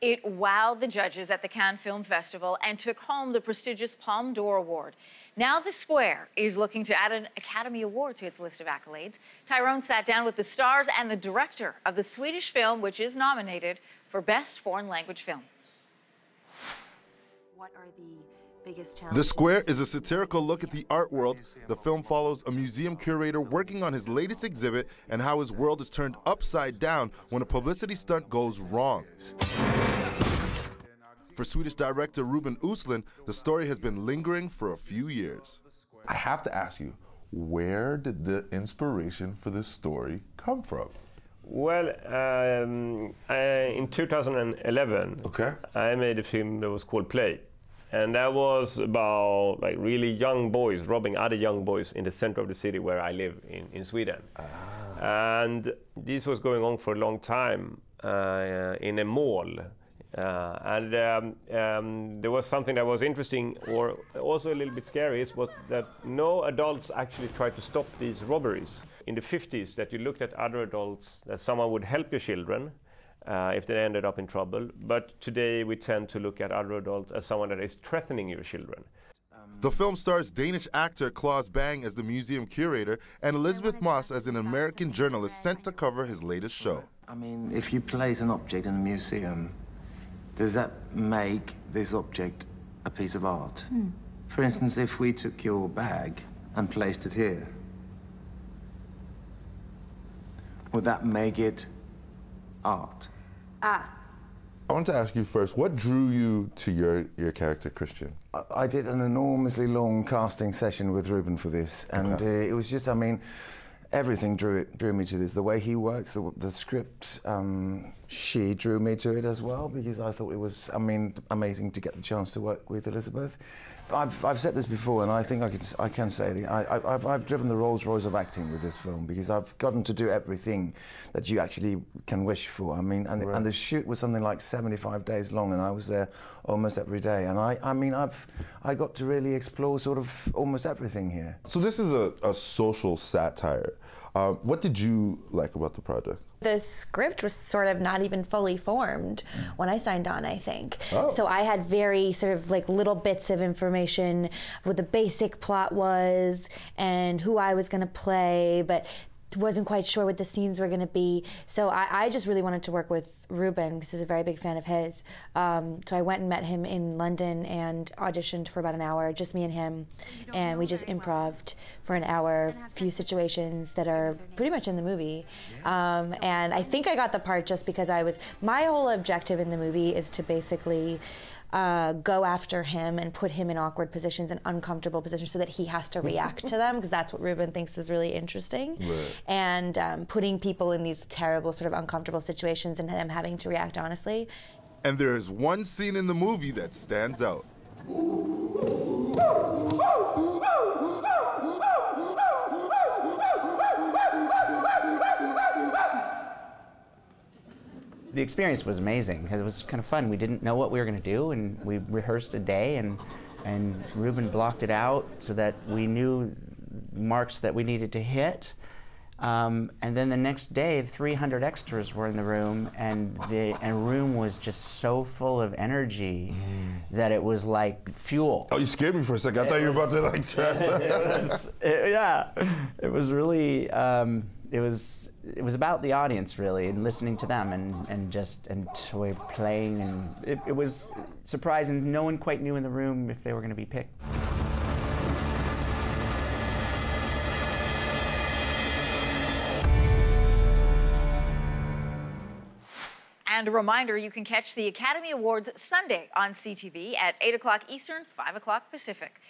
It wowed the judges at the Cannes Film Festival and took home the prestigious Palme d'Or Award. Now the Square is looking to add an Academy Award to its list of accolades. Tyrone sat down with the stars and the director of the Swedish film, which is nominated for Best Foreign Language Film. What are the biggest challenges? The Square is a satirical look at the art world. The film follows a museum curator working on his latest exhibit and how his world is turned upside down when a publicity stunt goes wrong. For Swedish director Ruben Ostend, the story has been lingering for a few years. I have to ask you, where did the inspiration for this story come from? Well, in 2011, I made a film that was called Play. And that was about like really young boys robbing other young boys in the center of the city where I live in Sweden. And this was going on for a long time in a mall. There was something that was interesting or also a little bit scary is that no adults actually tried to stop these robberies. In the 50s, that you looked at other adults, that someone would help your children if they ended up in trouble. But today we tend to look at other adults as someone that is threatening your children. The film stars Danish actor Claus Bang as the museum curator and Elisabeth Moss as an American journalist sent to cover his latest show. I mean, if you place an object in a museum, does that make this object a piece of art? For instance, if we took your bag and placed it here, would that make it art? I want to ask you first, what drew you to your character, Christian? I did an enormously long casting session with Ruben for this, and it was just, I mean, everything drew me to this. The way he works, the script, she drew me to it as well, because I thought it was, I mean, amazing to get the chance to work with Elisabeth. I've said this before, and I think I can say it. I've driven the Rolls Royce of acting with this film, because I've gotten to do everything that you actually can wish for. I mean, and the shoot was something like 75 days long, and I was there almost every day. And I mean, I got to really explore sort of almost everything here. So this is a social satire. What did you like about the project? The script was sort of not even fully formed when I signed on, I think. So I had very sort of like little bits of information, what the basic plot was and who I was going to play, but wasn't quite sure what the scenes were going to be. So I just really wanted to work with Ruben because I was a very big fan of his. So I went and met him in London and auditioned for about an hour, just me and him. And we just improv'd for an hour, a few situations that are pretty much in the movie. And I think I got the part just because my whole objective in the movie is to basically go after him and put him in awkward positions and uncomfortable positions so that he has to react to them, because that's what Ruben thinks is really interesting. And putting people in these terrible sort of uncomfortable situations and them having to react honestly. And there is one scene in the movie that stands out. The experience was amazing because it was kind of fun. We didn't know what we were going to do, and we rehearsed a day, and Ruben blocked it out so that we knew marks that we needed to hit. And then the next day, 300 extras were in the room, and the room was just so full of energy that it was like fuel. Oh, you scared me for a second. I thought you were about to like try. It was really. It was about the audience really, and listening to them, and just enjoy playing, and it was surprising. No one quite knew in the room if they were going to be picked. And a reminder, you can catch the Academy Awards Sunday on CTV at 8 o'clock Eastern, 5 o'clock Pacific.